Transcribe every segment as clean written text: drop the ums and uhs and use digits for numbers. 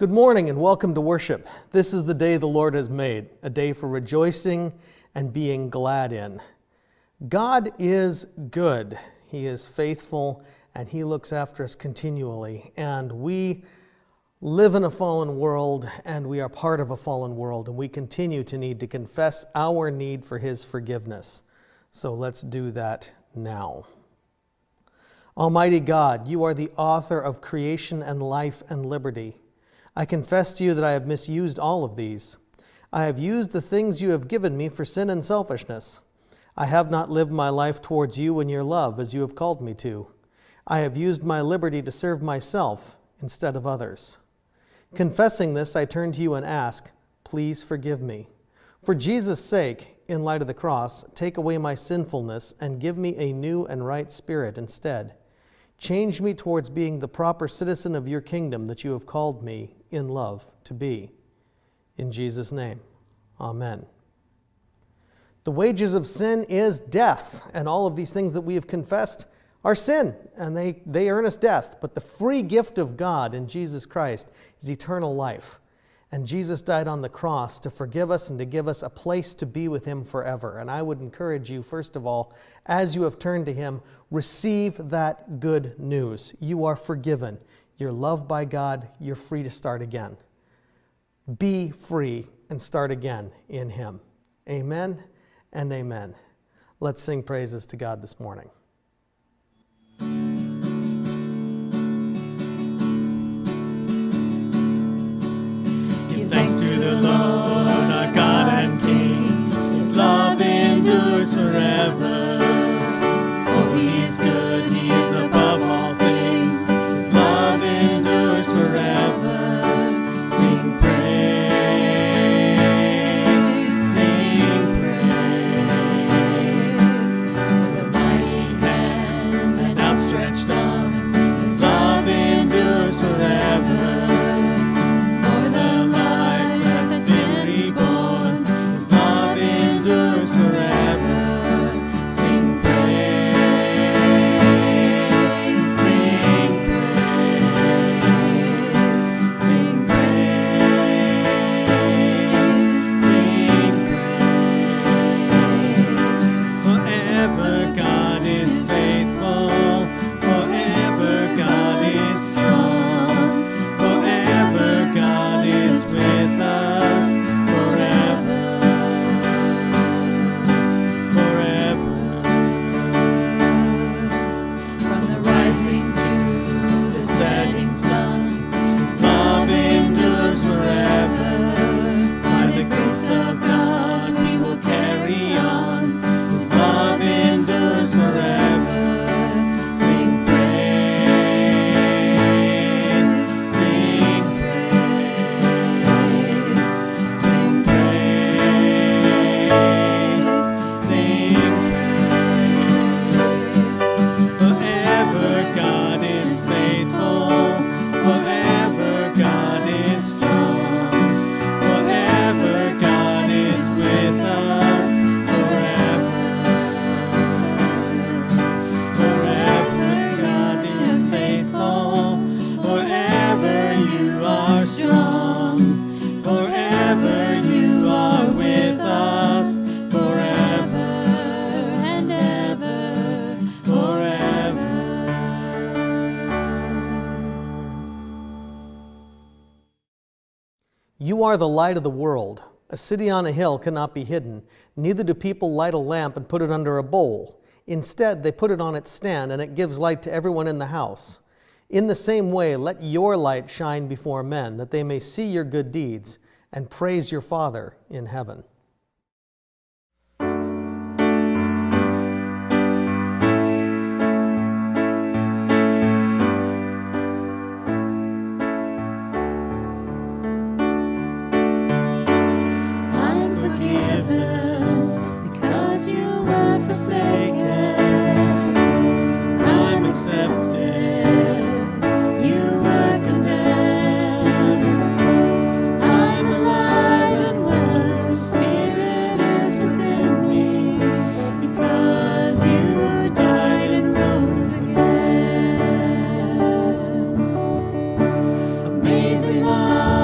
Good morning and welcome to worship. This is the day the Lord has made, a day for rejoicing and being glad in. God is good. He is faithful and He looks after us continually. And we live in a fallen world and we are part of a fallen world, and we continue to need to confess our need for His forgiveness. So let's do that now. Almighty God, You are the author of creation and life and liberty. I confess to You that I have misused all of these. I have used the things You have given me for sin and selfishness. I have not lived my life towards You and Your love as You have called me to. I have used my liberty to serve myself instead of others. Confessing this, I turn to You and ask, please forgive me. For Jesus' sake, in light of the cross, take away my sinfulness and give me a new and right spirit instead. Change me towards being the proper citizen of Your kingdom that You have called me in love to be. In Jesus' name, amen. The wages of sin is death, and all of these things that we have confessed are sin, and they earn us death. But the free gift of God in Jesus Christ is eternal life. And Jesus died on the cross to forgive us and to give us a place to be with Him forever. And I would encourage you, first of all, as you have turned to Him, receive that good news. You are forgiven. You're loved by God. You're free to start again. Be free and start again in Him. Amen and amen. Let's sing praises to God this morning. Thanks to the Lord, our God and King. His love endures forever. For He is good, He is above all things. His love endures forever. Sing praise, sing praise. With a mighty hand and outstretched arm, His love endures forever. You are the light of the world. A city on a hill cannot be hidden. Neither do people light a lamp and put it under a bowl. Instead, they put it on its stand, and it gives light to everyone in the house. In the same way, let your light shine before men, that they may see your good deeds and praise your Father in heaven. I'm accepted, you were condemned. I'm alive and well, your spirit is within me, because you died and rose again. Amazing love.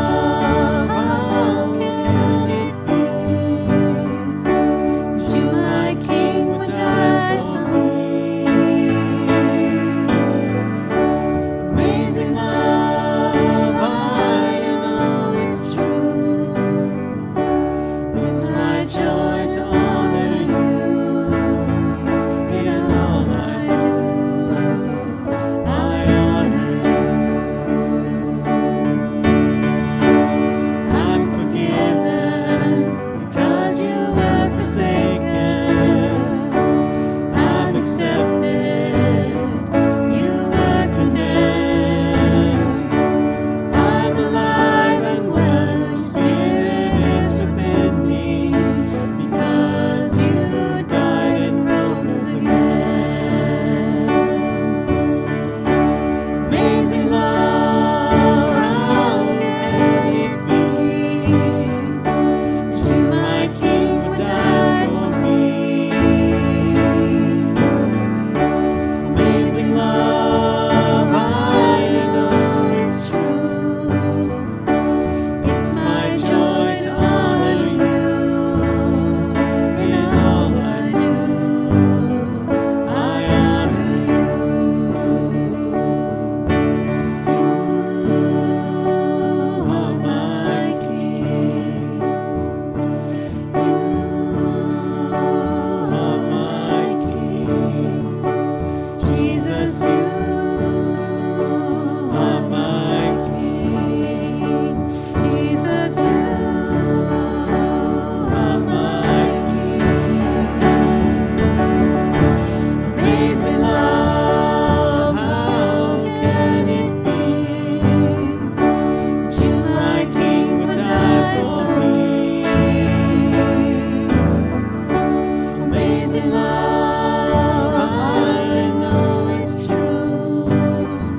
love, I know it's true.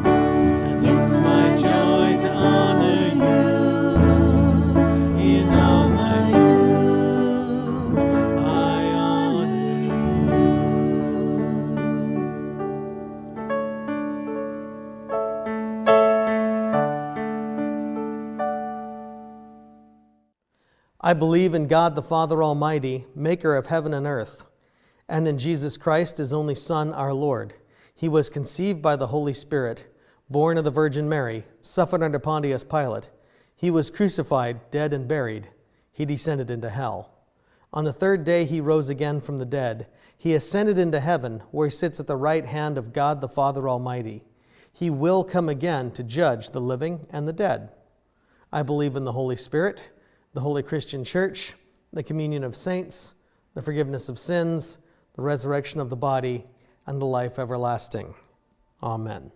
And it's my joy to honor you in all I do. I honor I believe in God the Father Almighty, maker of heaven and earth, and in Jesus Christ, his only Son, our Lord. He was conceived by the Holy Spirit, born of the Virgin Mary, suffered under Pontius Pilate. He was crucified, dead, and buried. He descended into hell. On the third day he rose again from the dead. He ascended into heaven, where he sits at the right hand of God the Father Almighty. He will come again to judge the living and the dead. I believe in the Holy Spirit, the Holy Christian Church, the communion of saints, the forgiveness of sins, the resurrection of the body, and the life everlasting. Amen.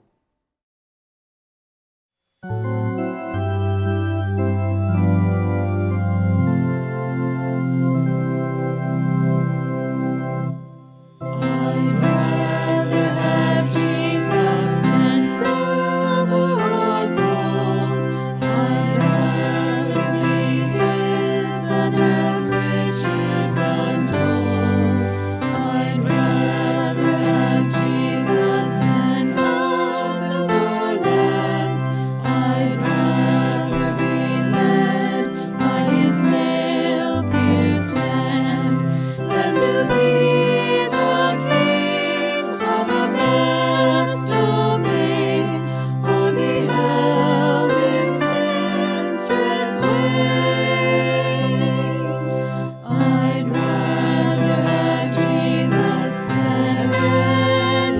I'd rather have Jesus than silver or gold. I'd rather be his than have riches untold. I'd rather have Jesus than houses or land. I'd rather be led by his nail-pierced hand than to be the king of a vast domain, or be held in sin's dread sway. I'd rather have Jesus than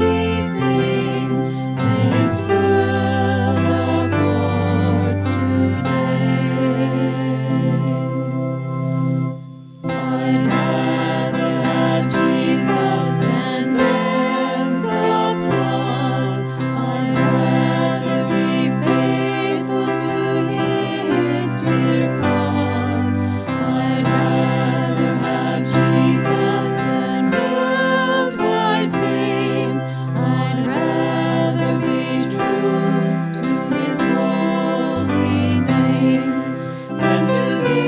anything this world affords today. I'd rather have Jesus than man's applause. I'd rather be faithful to his dear cause. I'd rather have Jesus than worldwide fame. I'd rather be true to his holy name than to be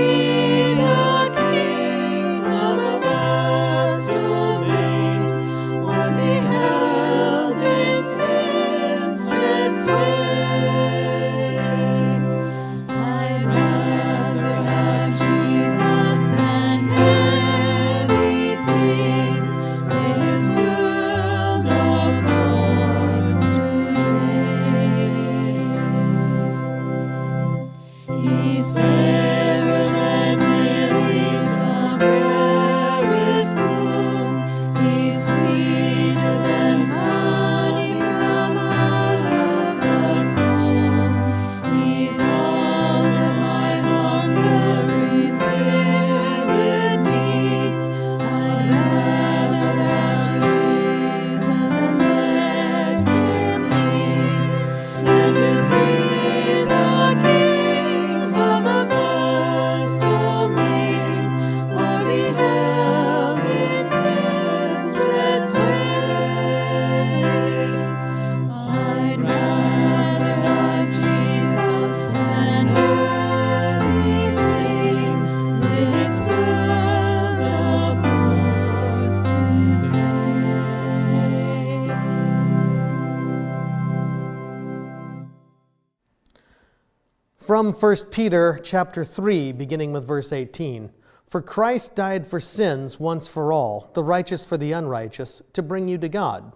the king of a vast domain, or be held in sin's dread sway. I'd rather have Jesus than anything this world affords today. He's fairer than lilies of rarest bloom. He's sweeter than honey from out of the comb. He's all that my hungry spirit needs. I'd rather have Jesus than let him lead, than to be the king of a vast domain, or be held in sin's dread sway. I'd rather have Jesus than anything this world affords today. From 1 Peter chapter 3, beginning with verse 18. For Christ died for sins once for all, the righteous for the unrighteous, to bring you to God.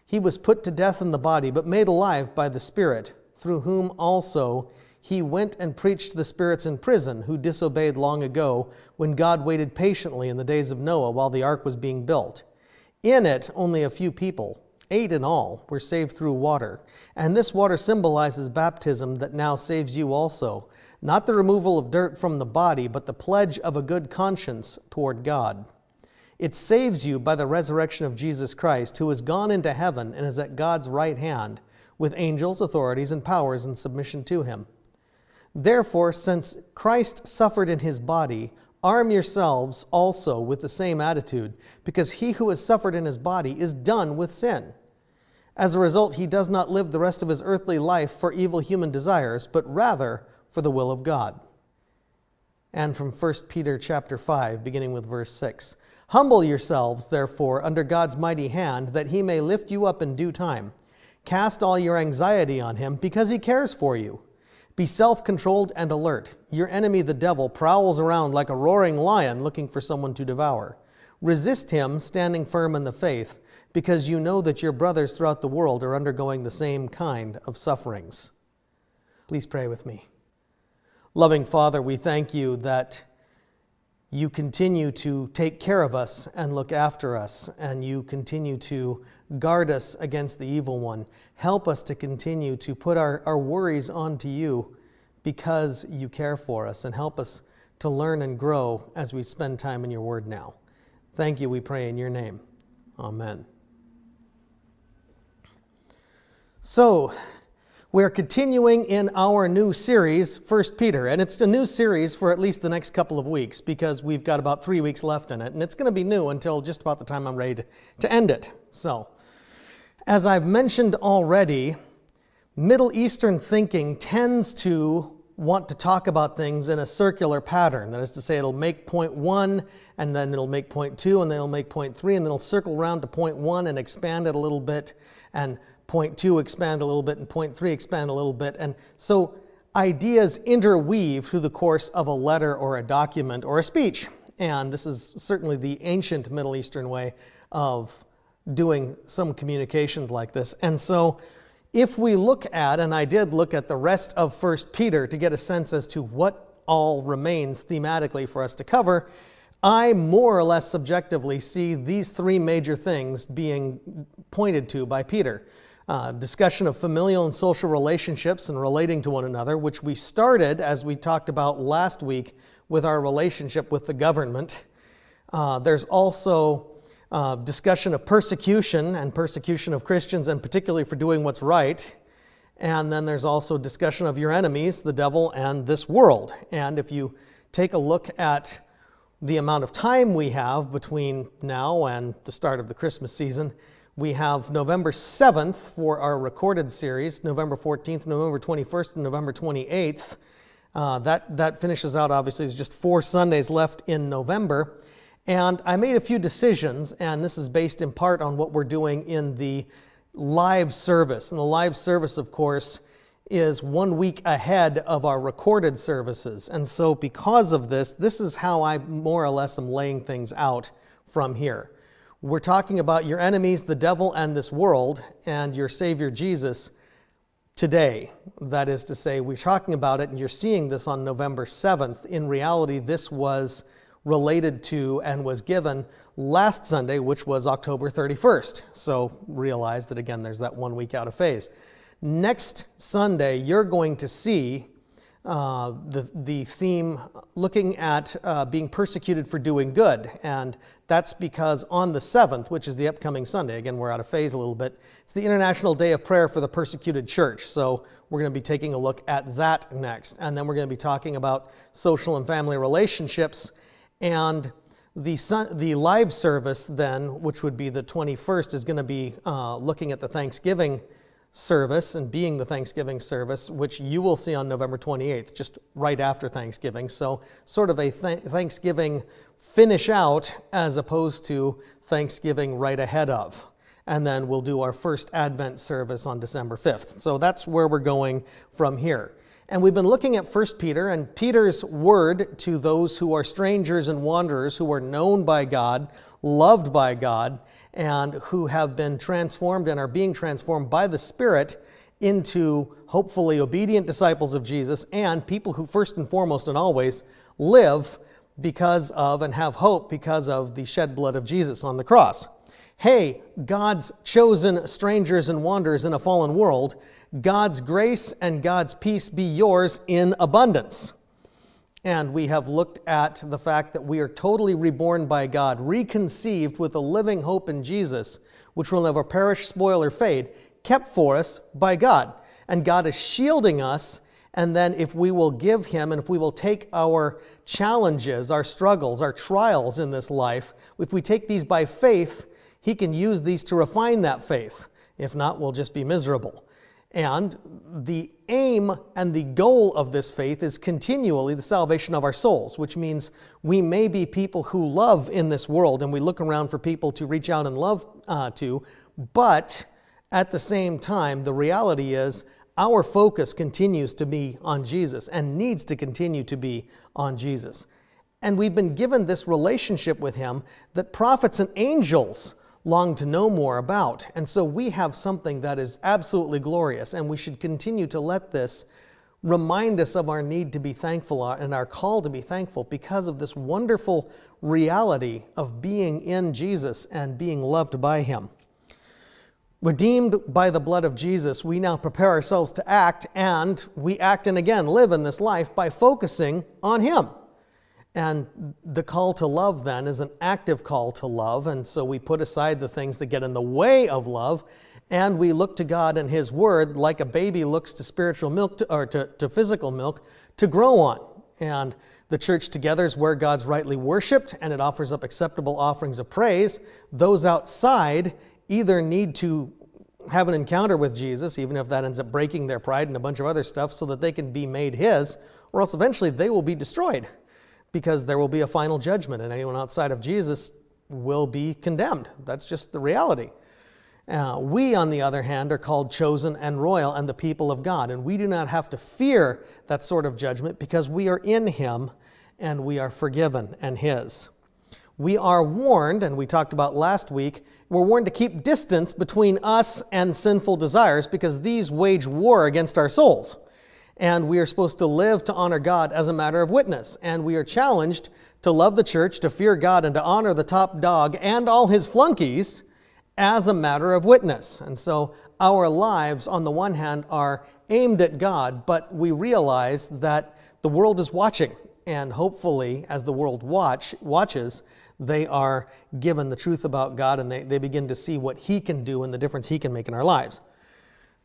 He was put to death in the body, but made alive by the Spirit, through whom also he went and preached to the spirits in prison, who disobeyed long ago, when God waited patiently in the days of Noah while the ark was being built. In it, only a few people, 8 in all, were saved through water. And this water symbolizes baptism that now saves you also, not the removal of dirt from the body, but the pledge of a good conscience toward God. It saves you by the resurrection of Jesus Christ, who has gone into heaven and is at God's right hand, with angels, authorities, and powers in submission to him. Therefore, since Christ suffered in his body, Arm yourselves also with the same attitude, because he who has suffered in his body is done with sin. As a result, he does not live the rest of his earthly life for evil human desires, but rather for the will of God. And from 1 Peter chapter 5, beginning with verse 6. Humble yourselves, therefore, under God's mighty hand, that he may lift you up in due time. Cast all your anxiety on him, because he cares for you. Be self-controlled and alert. Your enemy, the devil, prowls around like a roaring lion looking for someone to devour. Resist him, standing firm in the faith, because you know that your brothers throughout the world are undergoing the same kind of sufferings. Please pray with me. Loving Father, we thank you that you continue to take care of us and look after us, and you continue to guard us against the evil one. Help us to continue to put our worries onto you because you care for us, and help us to learn and grow as we spend time in your word now. Thank you, we pray in your name. Amen. So, we're continuing in our new series, 1 Peter, and it's a new series for at least the next couple of weeks because we've got about 3 weeks left in it, and it's going to be new until just about the time I'm ready to end it. So, as I've mentioned already, Middle Eastern thinking tends to want to talk about things in a circular pattern. That is to say, it'll make point 1, and then it'll make point 2, and then it'll make point 3, and then it'll circle around to point 1 and expand it a little bit, and point 2 expand a little bit, and point 3 expand a little bit. And so ideas interweave through the course of a letter or a document or a speech. And this is certainly the ancient Middle Eastern way of doing some communications like this. And so if we look at, and I did look at the rest of 1 Peter to get a sense as to what all remains thematically for us to cover, I more or less subjectively see these 3 major things being pointed to by Peter. Discussion of familial and social relationships and relating to one another, which we started, as we talked about last week, with our relationship with the government. There's also discussion of persecution and persecution of Christians, and particularly for doing what's right. And then there's also discussion of your enemies, the devil and this world. And if you take a look at the amount of time we have between now and the start of the Christmas season, we have November 7th for our recorded series, November 14th, November 21st, and November 28th. That finishes out, obviously, there's just 4 Sundays left in November. And I made a few decisions, and this is based in part on what we're doing in the live service. And the live service, of course, is 1 week ahead of our recorded services. And so because of this, this is how I more or less am laying things out from here. We're talking about your enemies, the devil and this world, and your Savior Jesus today. That is to say, we're talking about it, and you're seeing this on November 7th. In reality, this was related to and was given last Sunday, which was October 31st. So realize that, again, there's that 1 week out of phase. Next Sunday, you're going to see the theme looking at being persecuted for doing good. And that's because on the 7th, which is the upcoming Sunday, again, we're out of phase a little bit, it's the International Day of Prayer for the Persecuted Church. So we're going to be taking a look at that next. And then we're going to be talking about social and family relationships. And the live service then, which would be the 21st, is going to be looking at the Thanksgiving service and being the Thanksgiving service, which you will see on November 28th, just right after Thanksgiving. So sort of a Thanksgiving finish out as opposed to Thanksgiving right ahead of. And then we'll do our first Advent service on December 5th. So that's where we're going from here. And we've been looking at 1 Peter and Peter's word to those who are strangers and wanderers, who are known by God, loved by God, and who have been transformed and are being transformed by the Spirit into hopefully obedient disciples of Jesus, and people who first and foremost and always live because of and have hope because of the shed blood of Jesus on the cross. Hey, God's chosen strangers and wanderers in a fallen world, God's grace and God's peace be yours in abundance. And we have looked at the fact that we are totally reborn by God, reconceived with a living hope in Jesus, which will never perish, spoil, or fade, kept for us by God. And God is shielding us And then if we will give him, and if we will take our challenges, our struggles, our trials in this life, if we take these by faith, he can use these to refine that faith. If not, we'll just be miserable. And the aim and the goal of this faith is continually the salvation of our souls, which means we may be people who love in this world, and we look around for people to reach out and love to, but at the same time, the reality is our focus continues to be on Jesus and needs to continue to be on Jesus. And we've been given this relationship with him that prophets and angels long to know more about. And so we have something that is absolutely glorious, and we should continue to let this remind us of our need to be thankful and our call to be thankful because of this wonderful reality of being in Jesus and being loved by him. Redeemed by the blood of Jesus, we now prepare ourselves to act, and we act and again live in this life by focusing on him. And the call to love then is an active call to love, and so we put aside the things that get in the way of love, and we look to God and his word like a baby looks to spiritual milk or to physical milk to grow on. And the church together is where God's rightly worshiped, and it offers up acceptable offerings of praise. Those outside either need to have an encounter with Jesus, even if that ends up breaking their pride and a bunch of other stuff, so that they can be made his, or else eventually they will be destroyed, because there will be a final judgment, and anyone outside of Jesus will be condemned. That's just the reality. We, on the other hand, are called chosen and royal and the people of God, and we do not have to fear that sort of judgment because we are in him and we are forgiven and his. We are warned, and we talked about last week, we're warned to keep distance between us and sinful desires because these wage war against our souls. And we are supposed to live to honor God as a matter of witness. And we are challenged to love the church, to fear God, and to honor the top dog and all his flunkies as a matter of witness. And so our lives, on the one hand, are aimed at God, but we realize that the world is watching. And hopefully, as the world watches, they are given the truth about God, and they begin to see what he can do and the difference he can make in our lives.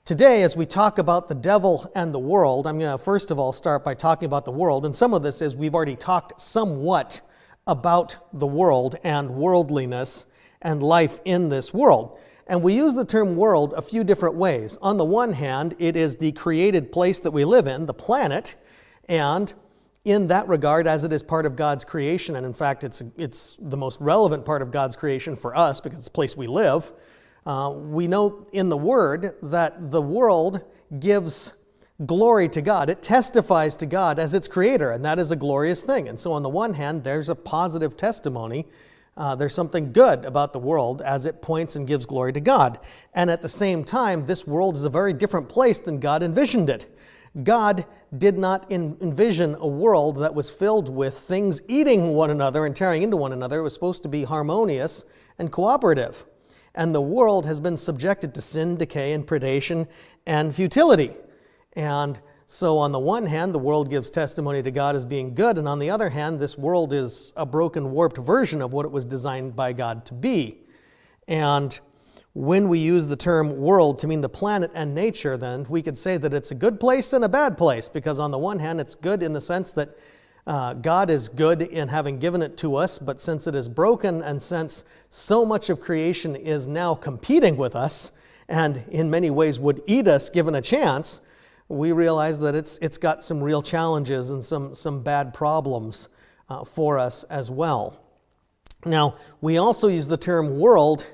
Today, as we talk about the devil and the world, I'm going to first of all start by talking about the world. And some of this is we've already talked somewhat about the world and worldliness and life in this world. And we use the term world a few different ways. On the one hand, it is the created place that we live in, the planet, and in that regard, as it is part of God's creation, and in fact, it's the most relevant part of God's creation for us because it's the place we live. We know in the Word that the world gives glory to God. It testifies to God as its creator, and that is a glorious thing. And so on the one hand, there's a positive testimony. There's something good about the world as it points and gives glory to God. And at the same time, this world is a very different place than God envisioned it. God did not envision a world that was filled with things eating one another and tearing into one another. It was supposed to be harmonious and cooperative. And the world has been subjected to sin, decay, and predation, and futility. And so on the one hand, the world gives testimony to God as being good, and on the other hand, this world is a broken, warped version of what it was designed by God to be. And when we use the term world to mean the planet and nature, then we could say that it's a good place and a bad place, because on the one hand, it's good in the sense that God is good in having given it to us, but since it is broken and since so much of creation is now competing with us and in many ways would eat us given a chance, we realize that it's got some real challenges and some bad problems for us as well. Now, we also use the term world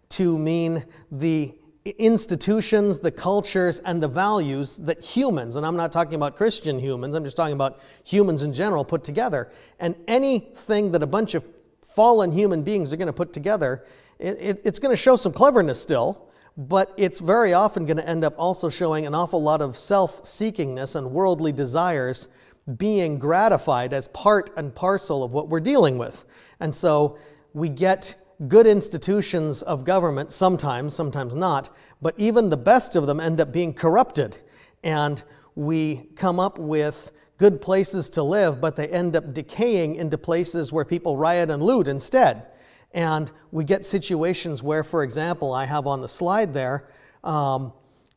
to mean the institutions, the cultures, and the values that humans, and I'm not talking about Christian humans, I'm just talking about humans in general put together. And anything that a bunch of fallen human beings are going to put together, it's going to show some cleverness still, but it's very often going to end up also showing an awful lot of self-seekingness and worldly desires being gratified as part and parcel of what we're dealing with. And so we get good institutions of government sometimes not, but even the best of them end up being corrupted. And we come up with good places to live, but they end up decaying into places where people riot and loot instead. And we get situations where, for example, I have on the slide there,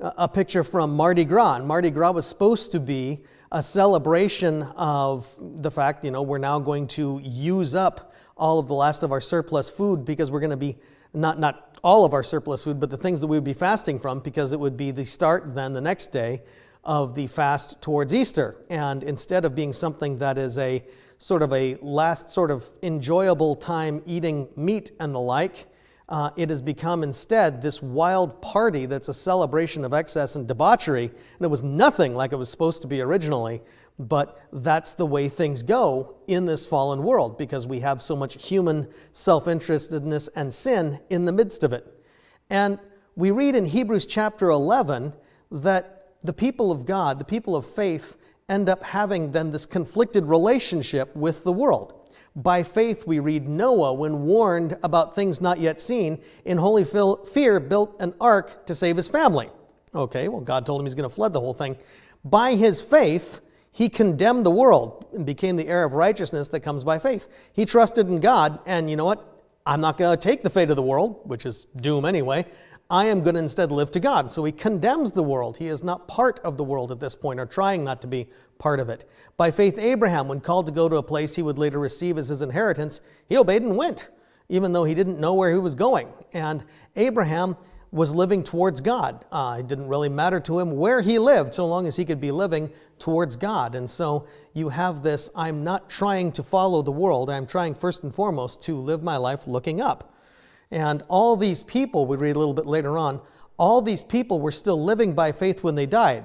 a picture from Mardi Gras. And Mardi Gras was supposed to be a celebration of the fact, we're now going to use up all of the last of our surplus food, because we're going to be, not all of our surplus food, but the things that we would be fasting from, because it would be the start then the next day of the fast towards Easter. And instead of being something that is a sort of a last sort of enjoyable time eating meat and the like, it has become instead this wild party that's a celebration of excess and debauchery. And it was nothing like it was supposed to be originally, but that's the way things go in this fallen world, because we have so much human self-interestedness and sin in the midst of it. And we read in Hebrews chapter 11 that the people of God, the people of faith, end up having then this conflicted relationship with the world. By faith, we read Noah, when warned about things not yet seen, in holy fear built an ark to save his family. Okay, well, God told him he's going to flood the whole thing. By his faith, he condemned the world and became the heir of righteousness that comes by faith. He trusted in God, and you know what? I'm not going to take the fate of the world, which is doom anyway. I am going to instead live to God. So he condemns the world. He is not part of the world at this point, or trying not to be part of it. By faith, Abraham, when called to go to a place he would later receive as his inheritance, he obeyed and went, even though he didn't know where he was going. And Abraham was living towards God. It didn't really matter to him where he lived, so long as he could be living towards God. And so you have this, I'm not trying to follow the world. I'm trying first and foremost to live my life looking up. And all these people, we read a little bit later on, all these people were still living by faith when they died.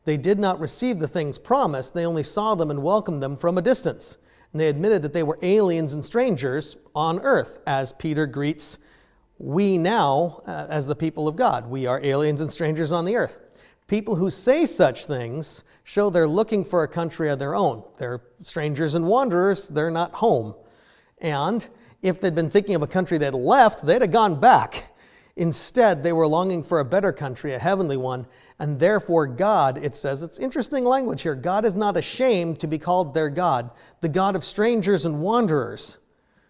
They did not receive the things promised. They only saw them and welcomed them from a distance. And they admitted that they were aliens and strangers on earth, as Peter greets we now as the people of God. We are aliens and strangers on the earth. People who say such things show they're looking for a country of their own. They're strangers and wanderers. They're not home. And if they'd been thinking of a country they'd left, they'd have gone back. Instead, they were longing for a better country, a heavenly one, and therefore God, it says, it's interesting language here, God is not ashamed to be called their God, the God of strangers and wanderers,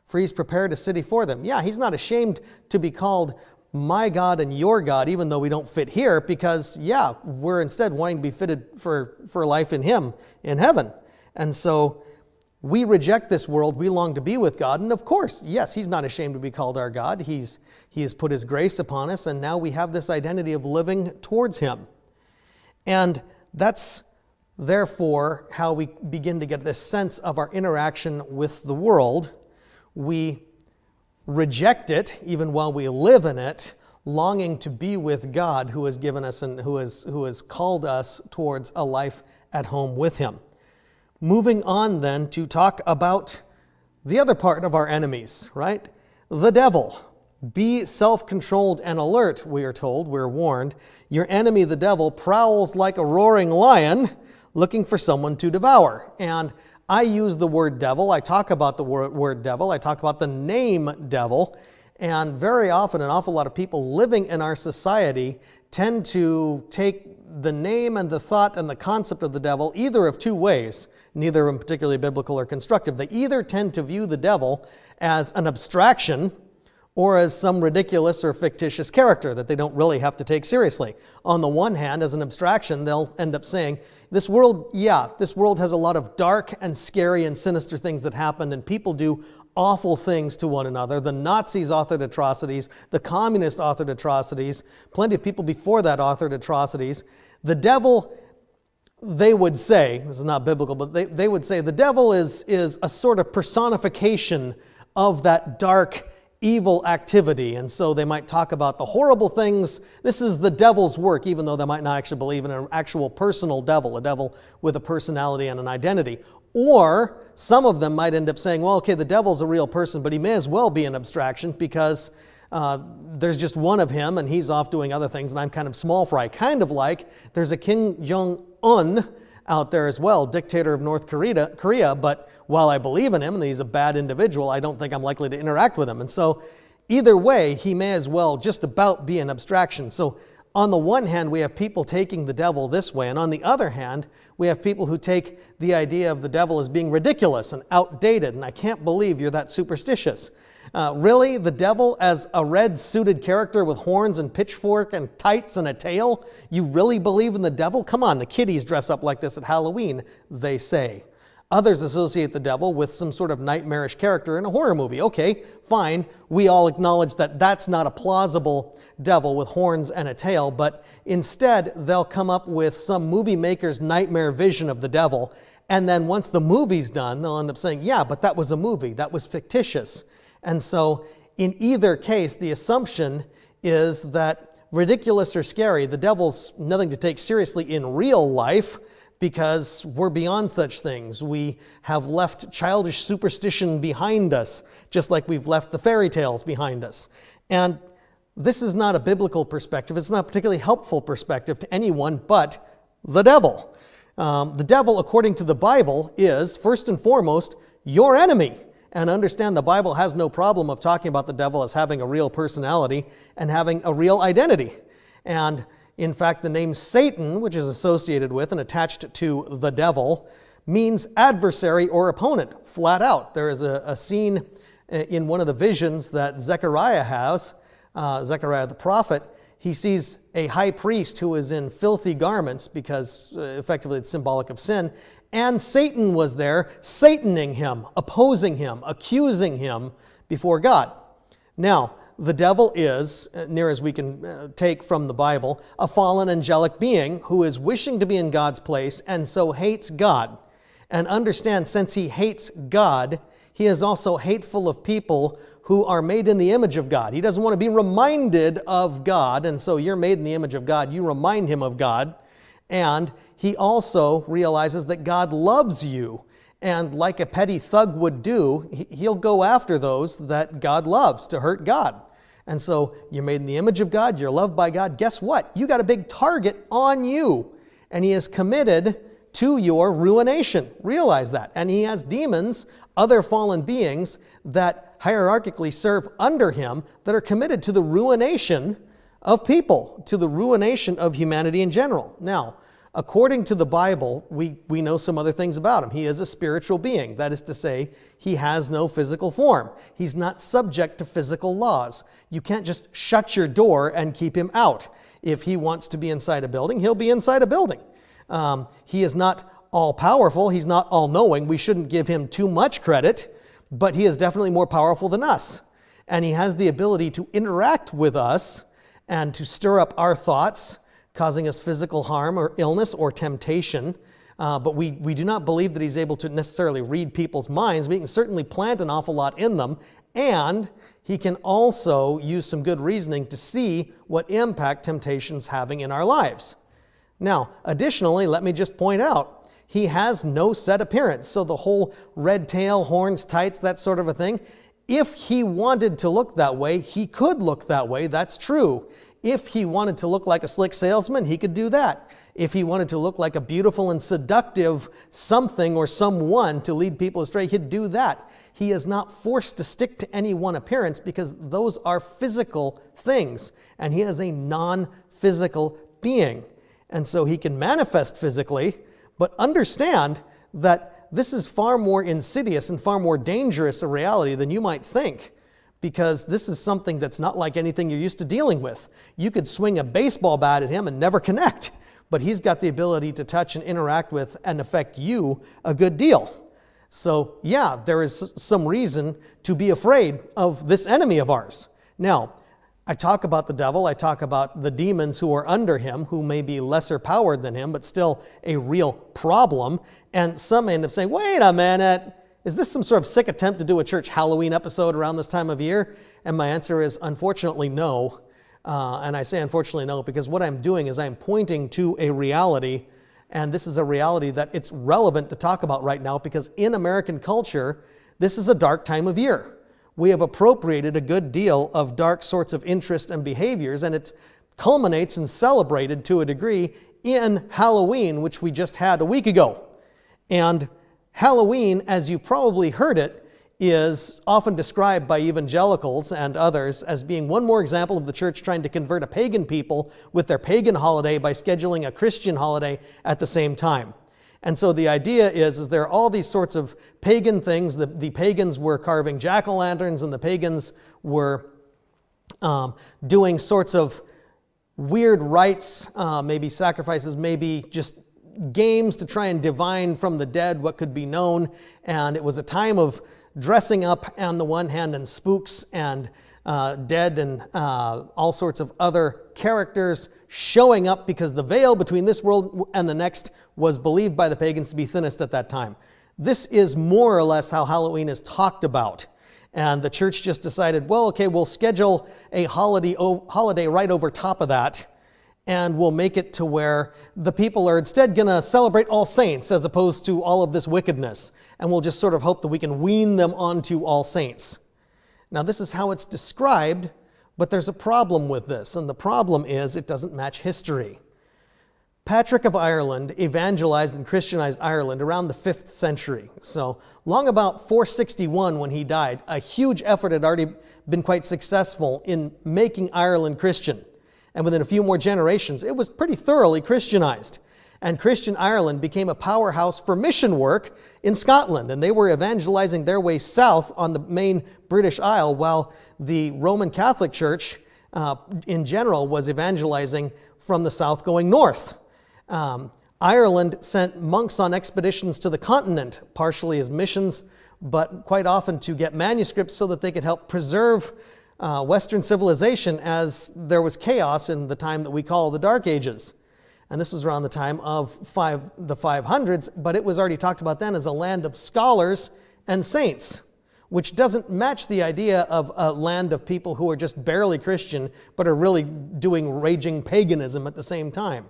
for he's prepared a city for them. Yeah, he's not ashamed to be called my God and your God, even though we don't fit here, because, yeah, we're instead wanting to be fitted for life in him, in heaven. And so we reject this world. We long to be with God. And of course, yes, he's not ashamed to be called our God. He has put his grace upon us, and now we have this identity of living towards him. And that's therefore how we begin to get this sense of our interaction with the world. We reject it even while we live in it, longing to be with God, who has given us and who has called us towards a life at home with him. Moving on then to talk about the other part of our enemies, right? The devil. Be self-controlled and alert, we are told, we're warned. Your enemy, the devil, prowls like a roaring lion looking for someone to devour. And I use the word devil. I talk about the word devil. I talk about the name devil. And very often, an awful lot of people living in our society tend to take the name and the thought and the concept of the devil either of two ways, neither of them particularly biblical or constructive. They either tend to view the devil as an abstraction or as some ridiculous or fictitious character that they don't really have to take seriously. On the one hand, as an abstraction, they'll end up saying, this world has a lot of dark and scary and sinister things that happen, and people do awful things to one another. The Nazis authored atrocities. The communists authored atrocities. Plenty of people before that authored atrocities. The devil, they would say, this is not biblical, but they would say the devil is a sort of personification of that dark, evil activity. And so they might talk about the horrible things. This is the devil's work, even though they might not actually believe in an actual personal devil, a devil with a personality and an identity. Or some of them might end up saying, well, okay, the devil's a real person, but he may as well be an abstraction because there's just one of him and he's off doing other things and I'm kind of small fry. Kind of like there's a Kim Jong-un out there as well, dictator of North Korea, but while I believe in him and he's a bad individual, I don't think I'm likely to interact with him. And so either way, he may as well just about be an abstraction. So on the one hand, we have people taking the devil this way, and on the other hand, we have people who take the idea of the devil as being ridiculous and outdated, and I can't believe you're that superstitious. Really? The devil as a red-suited character with horns and pitchfork and tights and a tail? You really believe in the devil? Come on, the kiddies dress up like this at Halloween, they say. Others associate the devil with some sort of nightmarish character in a horror movie. Okay, fine. We all acknowledge that that's not a plausible devil with horns and a tail, but instead they'll come up with some movie maker's nightmare vision of the devil, and then once the movie's done, they'll end up saying, yeah, but that was a movie. That was fictitious. And so in either case, the assumption is that ridiculous or scary, the devil's nothing to take seriously in real life, because we're beyond such things. We have left childish superstition behind us, just like we've left the fairy tales behind us. And this is not a biblical perspective. It's not a particularly helpful perspective to anyone but the devil. The devil, according to the Bible, is, first and foremost, your enemy. And understand the Bible has no problem of talking about the devil as having a real personality and having a real identity. And in fact, the name Satan, which is associated with and attached to the devil, means adversary or opponent, flat out. There is a scene in one of the visions that Zechariah has, Zechariah the prophet. He sees a high priest who is in filthy garments because effectively it's symbolic of sin, and Satan was there, Sataning him, opposing him, accusing him before God. Now, the devil is, near as we can take from the Bible, a fallen angelic being who is wishing to be in God's place and so hates God. And understand, since he hates God, he is also hateful of people who are made in the image of God. He doesn't want to be reminded of God, and so you're made in the image of God. You remind him of God. And he also realizes that God loves you. And like a petty thug would do, he'll go after those that God loves to hurt God. And so you're made in the image of God, you're loved by God. Guess what? You got a big target on you. And he is committed to your ruination. Realize that. And he has demons, other fallen beings that hierarchically serve under him that are committed to the ruination of people, to the ruination of humanity in general. Now, according to the Bible, we know some other things about him. He is a spiritual being. That is to say, he has no physical form. He's not subject to physical laws. You can't just shut your door and keep him out. If he wants to be inside a building, he'll be inside a building. He is not all-powerful. He's not all-knowing. We shouldn't give him too much credit, but he is definitely more powerful than us. And he has the ability to interact with us and to stir up our thoughts, causing us physical harm or illness or temptation. But we do not believe that he's able to necessarily read people's minds, but he can certainly plant an awful lot in them. And he can also use some good reasoning to see what impact temptation's having in our lives. Now, additionally, let me just point out, he has no set appearance. So the whole red tail, horns, tights, that sort of a thing, if he wanted to look that way, he could look that way. That's true. If he wanted to look like a slick salesman, he could do that. If he wanted to look like a beautiful and seductive something or someone to lead people astray, he'd do that. He is not forced to stick to any one appearance because those are physical things, and he is a non-physical being. And so he can manifest physically, but understand that this is far more insidious and far more dangerous a reality than you might think, because this is something that's not like anything you're used to dealing with. You could swing a baseball bat at him and never connect, but he's got the ability to touch and interact with and affect you a good deal. So yeah, there is some reason to be afraid of this enemy of ours. Now, I talk about the devil, I talk about the demons who are under him, who may be lesser powered than him, but still a real problem. And some end up saying, wait a minute, is this some sort of sick attempt to do a church Halloween episode around this time of year? And my answer is, unfortunately, no. And I say unfortunately no, because what I'm doing is I'm pointing to a reality, and this is a reality that it's relevant to talk about right now, because in American culture, this is a dark time of year. We have appropriated a good deal of dark sorts of interests and behaviors, and it culminates and celebrated to a degree in Halloween, which we just had a week ago. And Halloween, as you probably heard it, is often described by evangelicals and others as being one more example of the church trying to convert a pagan people with their pagan holiday by scheduling a Christian holiday at the same time. And so the idea is there are all these sorts of pagan things. The pagans were carving jack-o'-lanterns, and the pagans were doing sorts of weird rites, maybe sacrifices, maybe just games to try and divine from the dead what could be known. And it was a time of dressing up on the one hand, and spooks and dead and all sorts of other characters showing up, because the veil between this world and the next was believed by the pagans to be thinnest at that time. This is more or less how Halloween is talked about. And the church just decided, well, okay, we'll schedule a holiday right over top of that, and we'll make it to where the people are instead going to celebrate All Saints as opposed to all of this wickedness. And we'll just sort of hope that we can wean them onto All Saints. Now, this is how it's described, but there's a problem with this, and the problem is it doesn't match history. Patrick of Ireland evangelized and Christianized Ireland around the 5th century. So long about 461 when he died, a huge effort had already been quite successful in making Ireland Christian. And within a few more generations, it was pretty thoroughly Christianized. And Christian Ireland became a powerhouse for mission work in Scotland. And they were evangelizing their way south on the main British Isle, while the Roman Catholic Church in general was evangelizing from the south going north. Ireland sent monks on expeditions to the continent, partially as missions, but quite often to get manuscripts so that they could help preserve Western civilization, as there was chaos in the time that we call the Dark Ages. And this was around the time of the 500s, but it was already talked about then as a land of scholars and saints, which doesn't match the idea of a land of people who are just barely Christian, but are really doing raging paganism at the same time.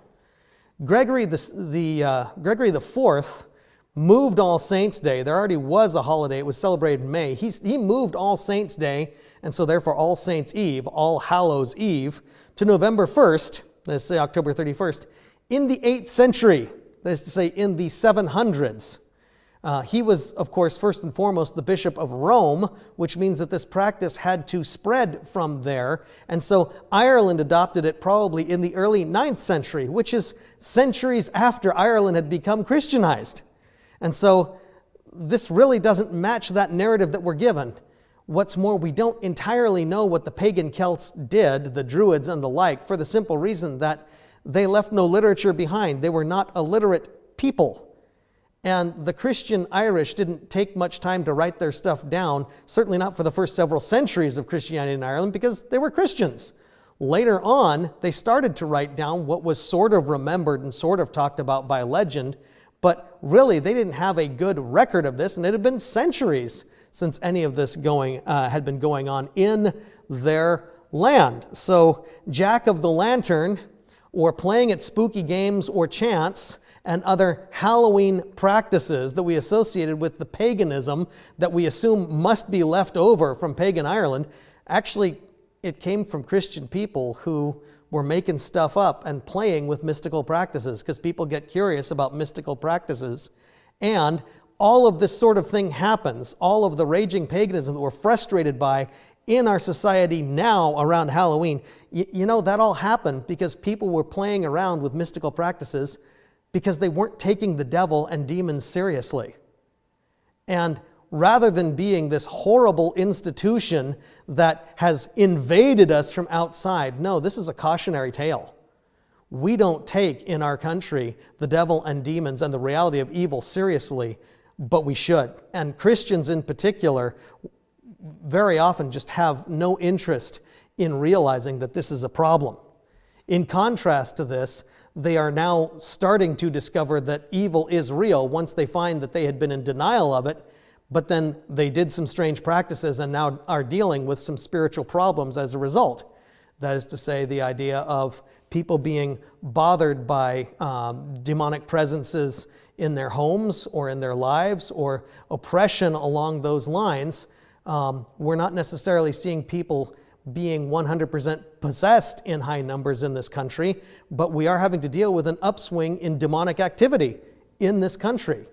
Gregory the Fourth moved All Saints' Day. There already was a holiday. It was celebrated in May. He moved All Saints' Day, and so therefore All Saints' Eve, All Hallows' Eve, to November 1st, let's say October 31st, in the 8th century, that is to say in the 700s. He was, of course, first and foremost the Bishop of Rome, which means that this practice had to spread from there. And so Ireland adopted it probably in the early 9th century, which is centuries after Ireland had become Christianized. And so this really doesn't match that narrative that we're given. What's more, we don't entirely know what the pagan Celts did, the Druids and the like, for the simple reason that they left no literature behind. They were not a literate people. And the Christian Irish didn't take much time to write their stuff down, certainly not for the first several centuries of Christianity in Ireland, because they were Christians. Later on, they started to write down what was sort of remembered and sort of talked about by legend, but really they didn't have a good record of this, and it had been centuries since any of this had been going on in their land. So Jack of the Lantern, or playing at spooky games or chants, and other Halloween practices that we associated with the paganism that we assume must be left over from pagan Ireland, actually it came from Christian people who were making stuff up and playing with mystical practices, because people get curious about mystical practices. And all of this sort of thing happens, all of the raging paganism that we're frustrated by in our society now around Halloween. You know, that all happened because people were playing around with mystical practices because they weren't taking the devil and demons seriously. And rather than being this horrible institution that has invaded us from outside, no, this is a cautionary tale. We don't take in our country the devil and demons and the reality of evil seriously, but we should. And Christians in particular very often just have no interest in realizing that this is a problem. In contrast to this, they are now starting to discover that evil is real once they find that they had been in denial of it, but then they did some strange practices and now are dealing with some spiritual problems as a result. That is to say, the idea of people being bothered by demonic presences in their homes or in their lives, or oppression along those lines. We're not necessarily seeing people being 100% possessed in high numbers in this country, but we are having to deal with an upswing in demonic activity in this country.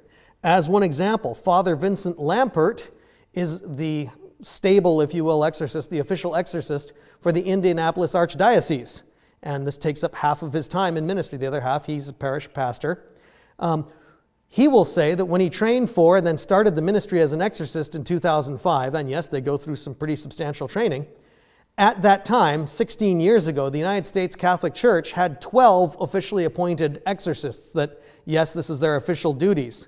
As one example, Father Vincent Lampert is the stable, if you will, exorcist, the official exorcist for the Indianapolis Archdiocese. And this takes up half of his time in ministry. The other half, he's a parish pastor. He will say that when he trained for and then started the ministry as an exorcist in 2005, and yes, they go through some pretty substantial training, at that time, 16 years ago, the United States Catholic Church had 12 officially appointed exorcists that, yes, this is their official duties.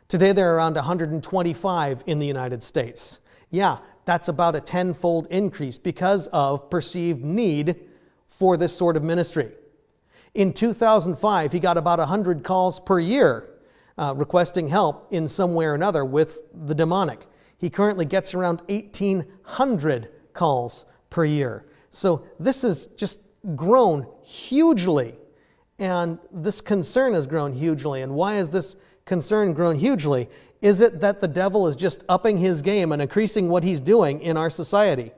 Today, there are around 125 in the United States. Yeah, that's about a tenfold increase because of perceived need for this sort of ministry. In 2005, he got about 100 calls per year requesting help in some way or another with the demonic. He currently gets around 1,800 calls per year. So this has just grown hugely, and this concern has grown hugely. And why has this concern grown hugely? Is it that the devil is just upping his game and increasing what he's doing in our society?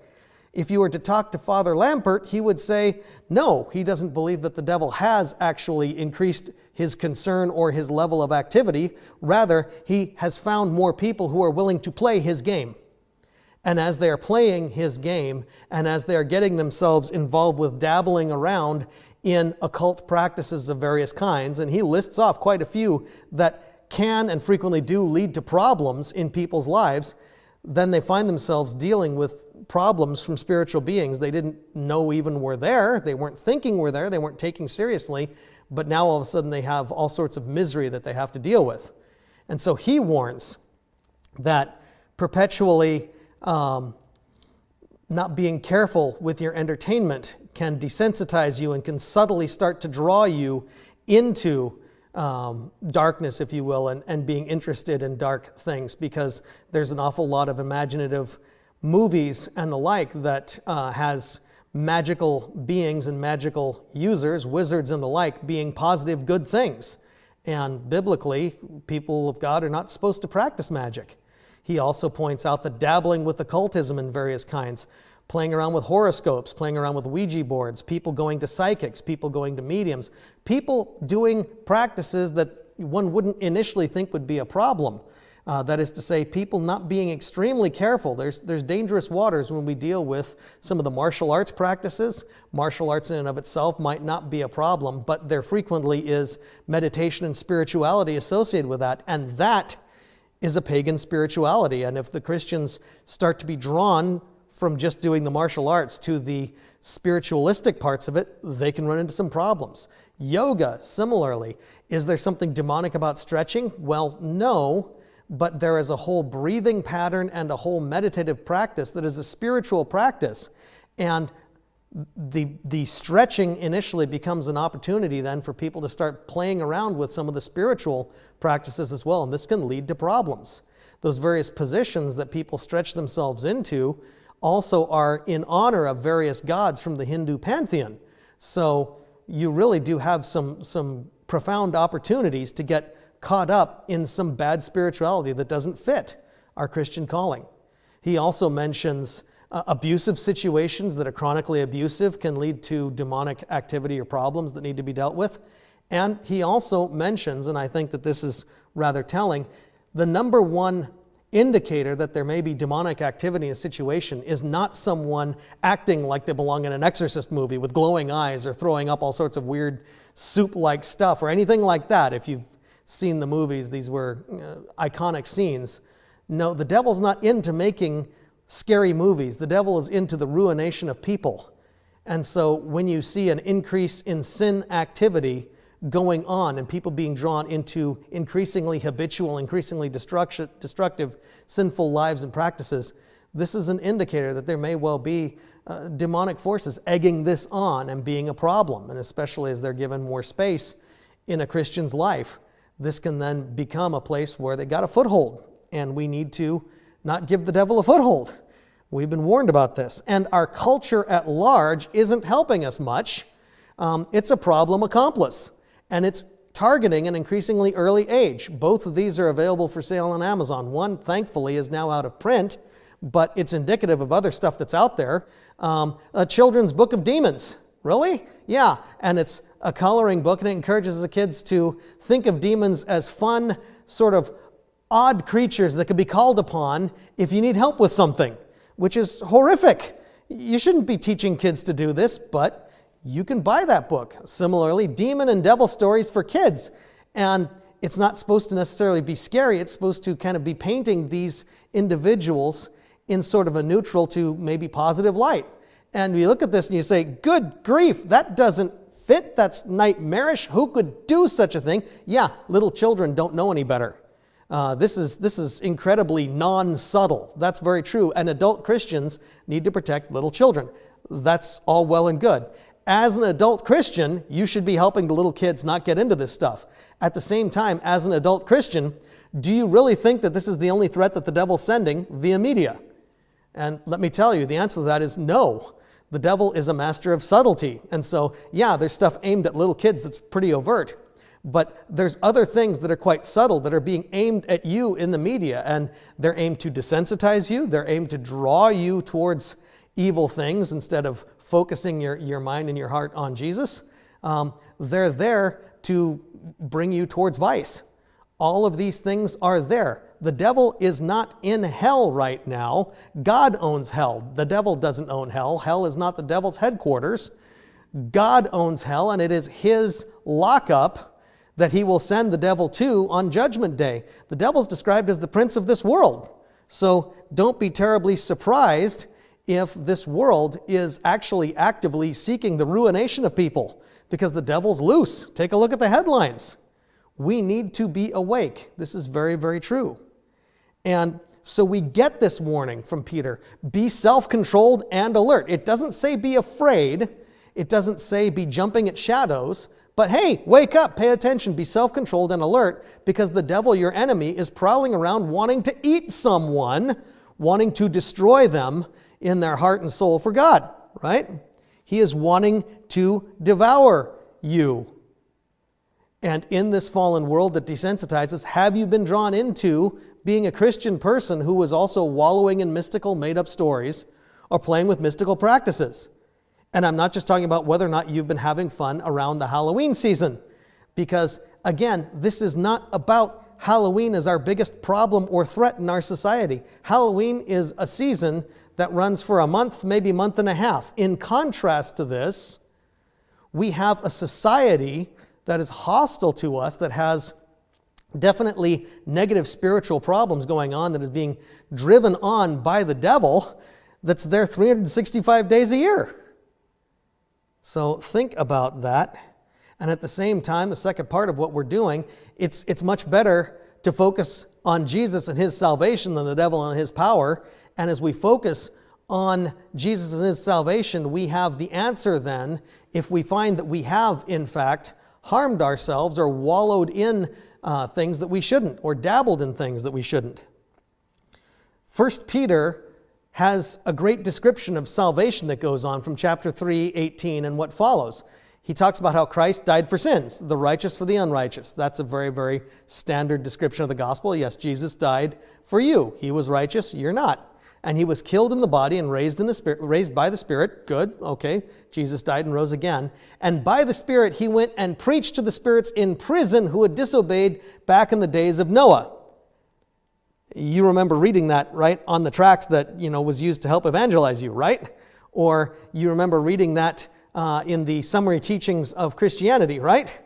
If you were to talk to Father Lampert, he would say, no, he doesn't believe that the devil has actually increased his concern or his level of activity. Rather, he has found more people who are willing to play his game. And as they are playing his game, and as they are getting themselves involved with dabbling around in occult practices of various kinds, and he lists off quite a few that can and frequently do lead to problems in people's lives, then they find themselves dealing with problems from spiritual beings they didn't know even were there, they weren't thinking were there, they weren't taking seriously, but now all of a sudden they have all sorts of misery that they have to deal with. And so he warns that perpetually not being careful with your entertainment can desensitize you and can subtly start to draw you into darkness, if you will, and being interested in dark things, because there's an awful lot of imaginative movies and the like that has magical beings and magical users, wizards and the like, being positive, good things. And biblically, people of God are not supposed to practice magic. He also points out that dabbling with occultism in various kinds, playing around with horoscopes, playing around with Ouija boards, people going to psychics, people going to mediums, people doing practices that one wouldn't initially think would be a problem. That is to say, people not being extremely careful. There's dangerous waters when we deal with some of the martial arts practices. Martial arts in and of itself might not be a problem, but there frequently is meditation and spirituality associated with that, and that is a pagan spirituality. And if the Christians start to be drawn from just doing the martial arts to the spiritualistic parts of it, they can run into some problems. Yoga, similarly. Is there something demonic about stretching? Well, no, but there is a whole breathing pattern and a whole meditative practice that is a spiritual practice. And the stretching initially becomes an opportunity then for people to start playing around with some of the spiritual practices as well, and this can lead to problems. Those various positions that people stretch themselves into also are in honor of various gods from the Hindu pantheon. So you really do have some profound opportunities to get caught up in some bad spirituality that doesn't fit our Christian calling. He also mentions abusive situations that are chronically abusive can lead to demonic activity or problems that need to be dealt with. And he also mentions, and I think that this is rather telling, the number one indicator that there may be demonic activity in a situation is not someone acting like they belong in an exorcist movie with glowing eyes or throwing up all sorts of weird soup-like stuff or anything like that. If you've seen the movies, these were iconic scenes. No, the devil's not into making scary movies. The devil is into the ruination of people. And so when you see an increase in sin activity going on and people being drawn into increasingly habitual, increasingly destructive, sinful lives and practices, this is an indicator that there may well be demonic forces egging this on and being a problem. And especially as they're given more space in a Christian's life, this can then become a place where they got a foothold. And we need to not give the devil a foothold. We've been warned about this. And our culture at large isn't helping us much. It's a problem accomplice. And it's targeting an increasingly early age. Both of these are available for sale on Amazon. One, thankfully, is now out of print, but it's indicative of other stuff that's out there. A children's book of demons. Really? Yeah. And it's a coloring book, and it encourages the kids to think of demons as fun, sort of odd creatures that could be called upon if you need help with something, which is horrific. You shouldn't be teaching kids to do this, but you can buy that book. Similarly, demon and devil stories for kids. And it's not supposed to necessarily be scary. It's supposed to kind of be painting these individuals in sort of a neutral to maybe positive light. And you look at this and you say, good grief, that doesn't fit. That's nightmarish. Who could do such a thing? Yeah, little children don't know any better. This is incredibly non-subtle. That's very true. And adult Christians need to protect little children. That's all well and good. As an adult Christian, you should be helping the little kids not get into this stuff. At the same time, as an adult Christian, do you really think that this is the only threat that the devil's sending via media? And let me tell you, the answer to that is no. The devil is a master of subtlety. And so, yeah, there's stuff aimed at little kids that's pretty overt. But there's other things that are quite subtle that are being aimed at you in the media. And they're aimed to desensitize you. They're aimed to draw you towards evil things instead of focusing your mind and your heart on Jesus. They're there to bring you towards vice. All of these things are there. The devil is not in hell right now. God owns hell. The devil doesn't own hell. Hell is not the devil's headquarters. God owns hell, and it is his lockup that he will send the devil to on Judgment Day. The devil's described as the prince of this world. So don't be terribly surprised if this world is actually actively seeking the ruination of people, because the devil's loose. Take a look at the headlines. We need to be awake. This is very, very true. And so we get this warning from Peter. Be self-controlled and alert. It doesn't say be afraid. It doesn't say be jumping at shadows. But hey, wake up, pay attention, be self-controlled and alert, because the devil, your enemy, is prowling around wanting to eat someone, wanting to destroy them in their heart and soul for God, right? He is wanting to devour you. And in this fallen world that desensitizes, have you been drawn into being a Christian person who is also wallowing in mystical made-up stories or playing with mystical practices? And I'm not just talking about whether or not you've been having fun around the Halloween season, because, again, this is not about Halloween as our biggest problem or threat in our society. Halloween is a season that runs for a month, maybe a month and a half. In contrast to this, we have a society that is hostile to us, that has definitely negative spiritual problems going on, that is being driven on by the devil, that's there 365 days a year. So think about that. And at the same time, the second part of what we're doing, it's much better to focus on Jesus and his salvation than the devil and his power. And as we focus on Jesus and his salvation, we have the answer then if we find that we have, in fact, harmed ourselves or wallowed in things that we shouldn't, or dabbled in things that we shouldn't. 1 Peter has a great description of salvation that goes on from chapter 3:18 and what follows. He talks about how Christ died for sins, the righteous for the unrighteous. That's a very, very standard description of the gospel. Yes, Jesus died for you. He was righteous, you're not. And he was killed in the body and raised by the Spirit. Good, okay. Jesus died and rose again. And by the Spirit, he went and preached to the spirits in prison who had disobeyed back in the days of Noah. You remember reading that, right, on the tract that, was used to help evangelize you, right? Or you remember reading that in the summary teachings of Christianity, right?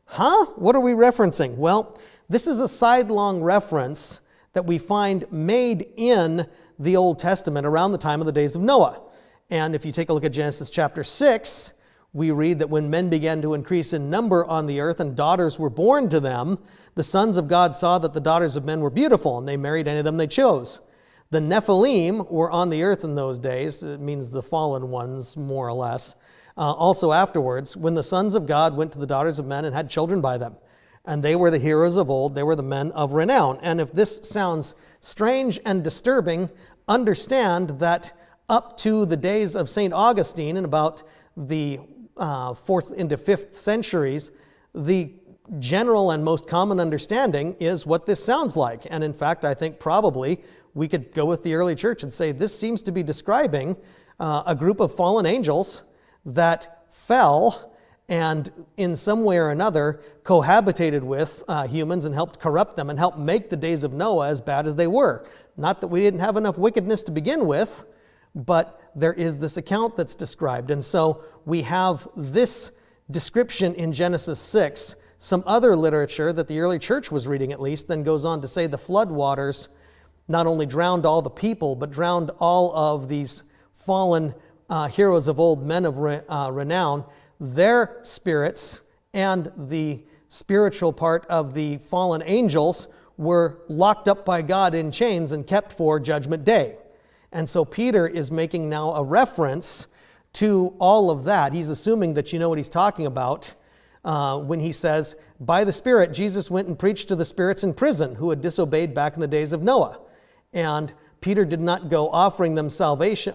Huh? What are we referencing? Well, this is a sidelong reference that we find made in the Old Testament around the time of the days of Noah. And if you take a look at Genesis chapter 6, we read that when men began to increase in number on the earth and daughters were born to them, the sons of God saw that the daughters of men were beautiful, and they married any of them they chose. The Nephilim were on the earth in those days. It means the fallen ones, more or less. Also afterwards, when the sons of God went to the daughters of men and had children by them. And they were the heroes of old. They were the men of renown. And if this sounds strange and disturbing, understand that up to the days of St. Augustine in about the 4th into 5th centuries, the general and most common understanding is what this sounds like. And in fact, I think probably we could go with the early church and say this seems to be describing a group of fallen angels that fell and in some way or another cohabitated with humans and helped corrupt them and helped make the days of Noah as bad as they were. Not that we didn't have enough wickedness to begin with, but there is this account that's described. And so we have this description in Genesis 6 Some other literature that the early church was reading, at least, then goes on to say the flood waters not only drowned all the people, but drowned all of these fallen heroes of old, men of renown. Their spirits and the spiritual part of the fallen angels were locked up by God in chains and kept for judgment day. And so Peter is making now a reference to all of that. He's assuming that you know what he's talking about when he says, by the Spirit, Jesus went and preached to the spirits in prison who had disobeyed back in the days of Noah. And Peter did not go offering them salvation.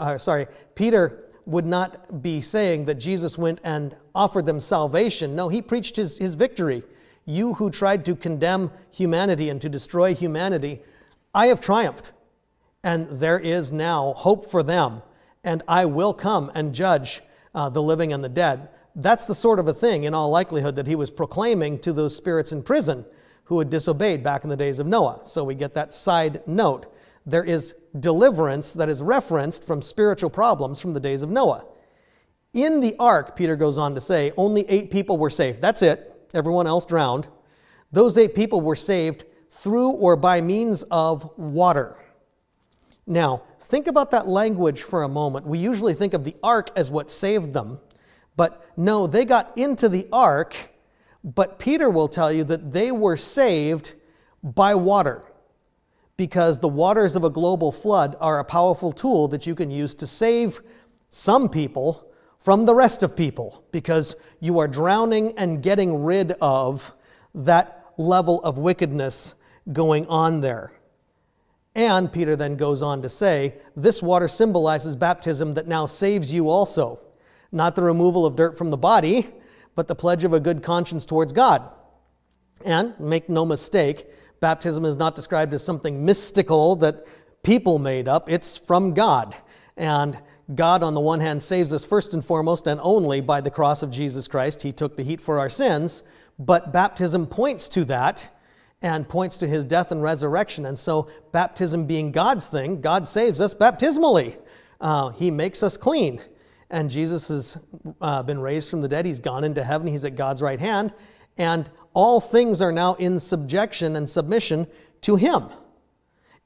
Peter would not be saying that Jesus went and offered them salvation. No, he preached his victory. You who tried to condemn humanity and to destroy humanity, I have triumphed. And there is now hope for them. And I will come and judge the living and the dead. That's the sort of a thing, in all likelihood, that he was proclaiming to those spirits in prison who had disobeyed back in the days of Noah. So we get that side note. There is deliverance that is referenced from spiritual problems from the days of Noah. In the ark, Peter goes on to say, only 8 people were saved. That's it. Everyone else drowned. Those 8 people were saved through or by means of water. Now, think about that language for a moment. We usually think of the ark as what saved them. But no, they got into the ark, but Peter will tell you that they were saved by water, because the waters of a global flood are a powerful tool that you can use to save some people from the rest of people, because you are drowning and getting rid of that level of wickedness going on there. And Peter then goes on to say, this water symbolizes baptism that now saves you also. Not the removal of dirt from the body, but the pledge of a good conscience towards God. And make no mistake, baptism is not described as something mystical that people made up. It's from God. And God, on the one hand, saves us first and foremost and only by the cross of Jesus Christ. He took the heat for our sins. But baptism points to that and points to his death and resurrection. And so baptism being God's thing, God saves us baptismally. He makes us clean. And Jesus has been raised from the dead. He's gone into heaven. He's at God's right hand. And all things are now in subjection and submission to him.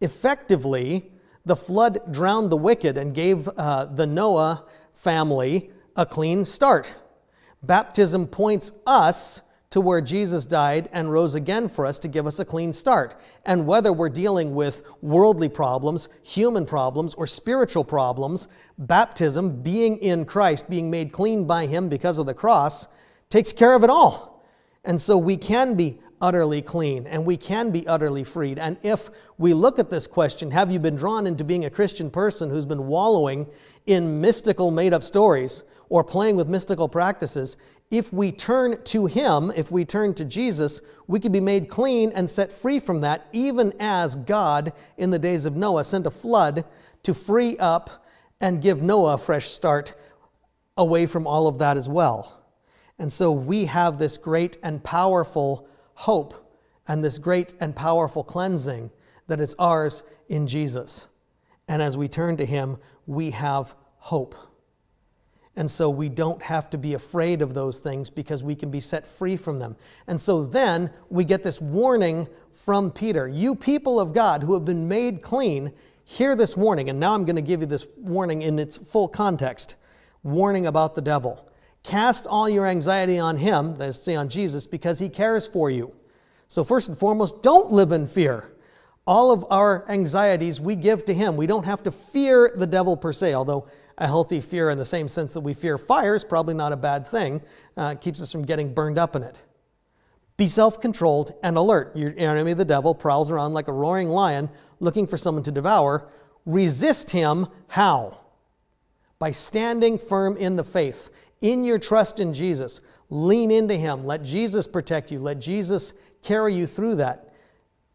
Effectively, the flood drowned the wicked and gave the Noah family a clean start. Baptism points us to where Jesus died and rose again for us to give us a clean start. And whether we're dealing with worldly problems, human problems, or spiritual problems, baptism, being in Christ, being made clean by him because of the cross, takes care of it all. And so we can be utterly clean and we can be utterly freed. And if we look at this question, have you been drawn into being a Christian person who's been wallowing in mystical made-up stories or playing with mystical practices? If we turn to him, if we turn to Jesus, we can be made clean and set free from that, even as God, in the days of Noah, sent a flood to free up and give Noah a fresh start away from all of that as well. And so we have this great and powerful hope and this great and powerful cleansing that is ours in Jesus. And as we turn to him, we have hope. And so we don't have to be afraid of those things because we can be set free from them. And so then we get this warning from Peter. You people of God who have been made clean, hear this warning. And now I'm going to give you this warning in its full context. Warning about the devil. Cast all your anxiety on him, that is to say on Jesus, because he cares for you. So first and foremost, don't live in fear. All of our anxieties we give to him. We don't have to fear the devil per se, although a healthy fear in the same sense that we fear fire is probably not a bad thing. It keeps us from getting burned up in it. Be self-controlled and alert. Your enemy, the devil, prowls around like a roaring lion looking for someone to devour. Resist him. How? By standing firm in the faith, in your trust in Jesus. Lean into him. Let Jesus protect you. Let Jesus carry you through that.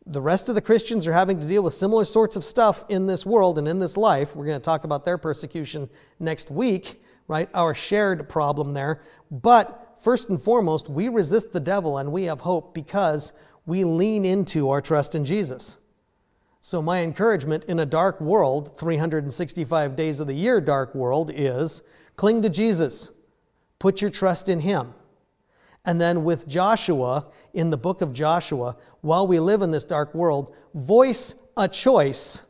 The rest of the Christians are having to deal with similar sorts of stuff in this world and in this life. We're going to talk about their persecution next week, right? Our shared problem there. But first and foremost, we resist the devil and we have hope because we lean into our trust in Jesus. So my encouragement in a dark world, 365 days of the year dark world, is cling to Jesus. Put your trust in him. And then with Joshua, in the book of Joshua, while we live in this dark world, voice a choice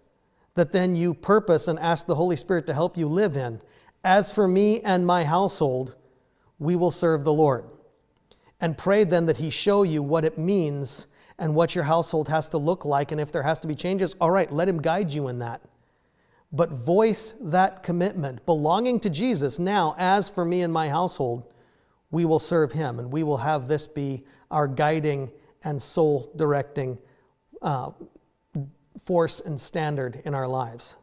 that then you purpose and ask the Holy Spirit to help you live in. As for me and my household, we will serve the Lord. And pray then that he show you what it means and what your household has to look like. And if there has to be changes, all right, let him guide you in that. But voice that commitment, belonging to Jesus. Now, as for me and my household, we will serve him, and we will have this be our guiding and soul-directing force and standard in our lives.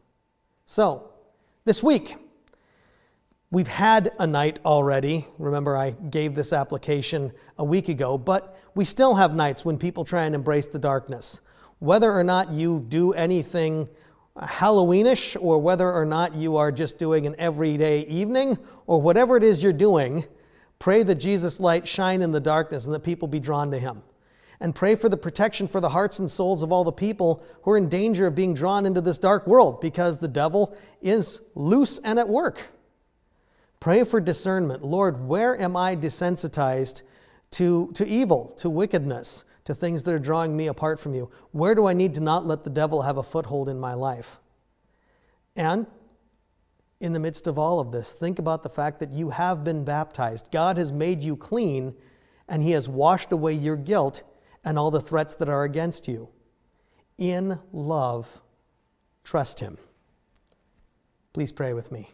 So, this week, we've had a night already. Remember, I gave this application a week ago, but we still have nights when people try and embrace the darkness. Whether or not you do anything Halloweenish, or whether or not you are just doing an everyday evening, or whatever it is you're doing, pray that Jesus' light shine in the darkness and that people be drawn to him. And pray for the protection for the hearts and souls of all the people who are in danger of being drawn into this dark world, because the devil is loose and at work. Pray for discernment. Lord, where am I desensitized to evil, to wickedness, to things that are drawing me apart from you? Where do I need to not let the devil have a foothold in my life? And in the midst of all of this, think about the fact that you have been baptized. God has made you clean, and he has washed away your guilt and all the threats that are against you. In love, trust him. Please pray with me.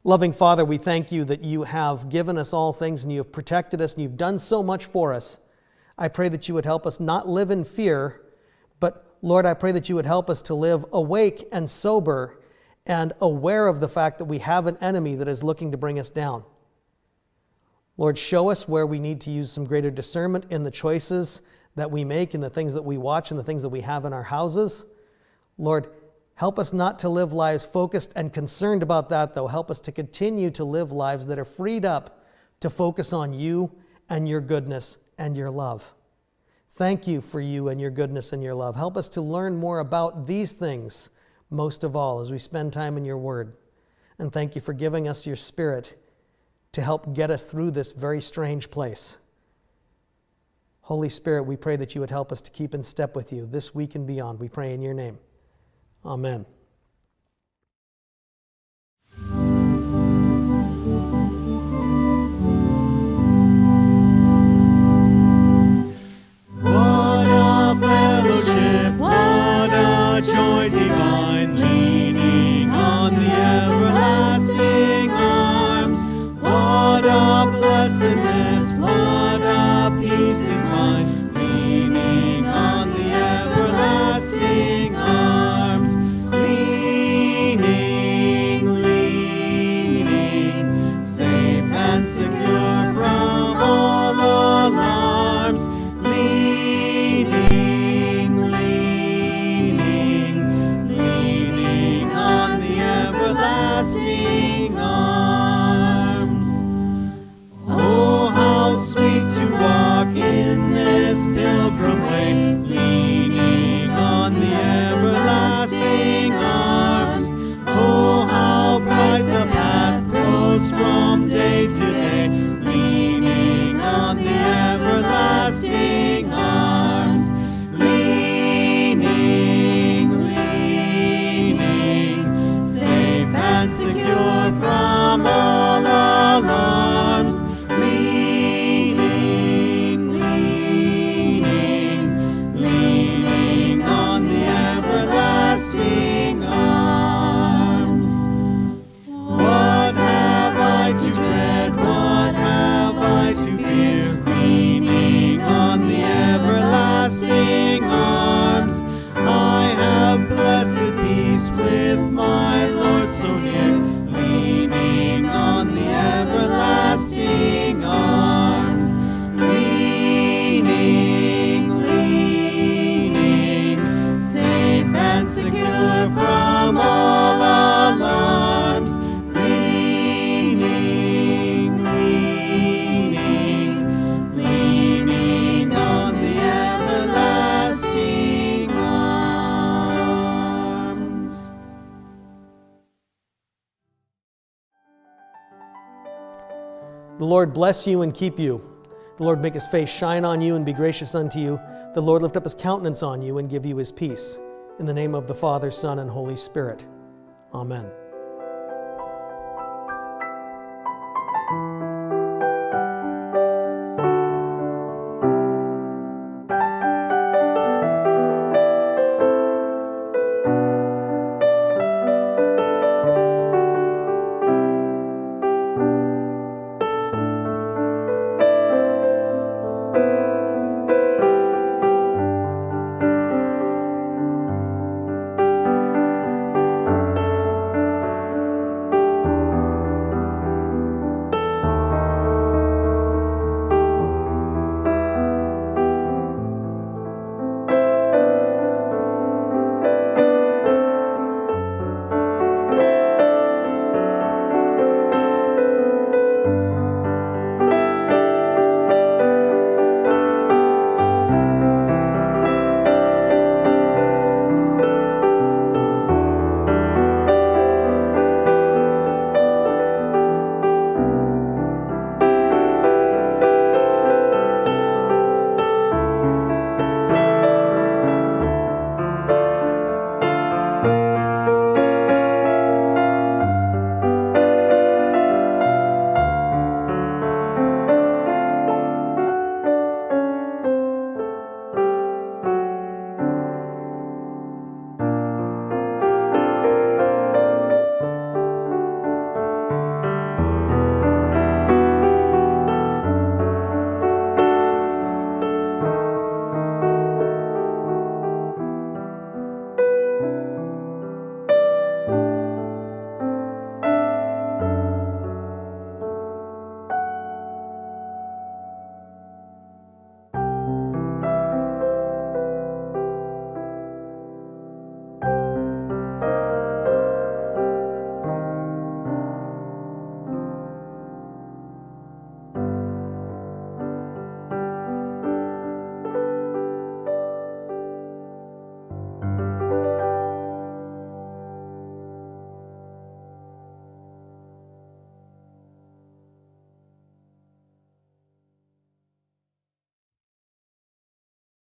Loving Father, we thank you that you have given us all things, and you have protected us, and you've done so much for us. I pray that you would help us not live in fear, but Lord, I pray that you would help us to live awake and sober and aware of the fact that we have an enemy that is looking to bring us down. Lord, show us where we need to use some greater discernment in the choices that we make, in the things that we watch, and the things that we have in our houses. Lord, help us not to live lives focused and concerned about that, though. Help us to continue to live lives that are freed up to focus on you and your goodness and your love. Thank you for you and your goodness and your love. Help us to learn more about these things, most of all, as we spend time in your word. And thank you for giving us your Spirit to help get us through this very strange place. Holy Spirit, we pray that you would help us to keep in step with you this week and beyond. We pray in your name. Amen. What a fellowship, what a joy divine, leaning on the everlasting arms. What a blessedness, what a peace is mine, leaning on the everlasting arms. Leaning, leaning, safe and secure from all alarms. Leaning, leaning, leaning on the everlasting arms. Oh, how sweet to walk in this pilgrim way, leaning on the everlasting arms. Oh, how bright the path grows from day to day, leaning on the everlasting arms. Leaning, leaning, safe and secure from all alarms. Leaning, leaning, leaning on the everlasting arms. What have I to dread? What have I to fear? Leaning on the everlasting arms. I have blessed peace with my Lord so near, leaning on the everlasting arms. Leaning, leaning, safe and secure from all alarms. Leaning, leaning, leaning on the everlasting arms. The Lord bless you and keep you. The Lord make his face shine on you and be gracious unto you. The Lord lift up his countenance on you and give you his peace. In the name of the Father, Son, and Holy Spirit. Amen.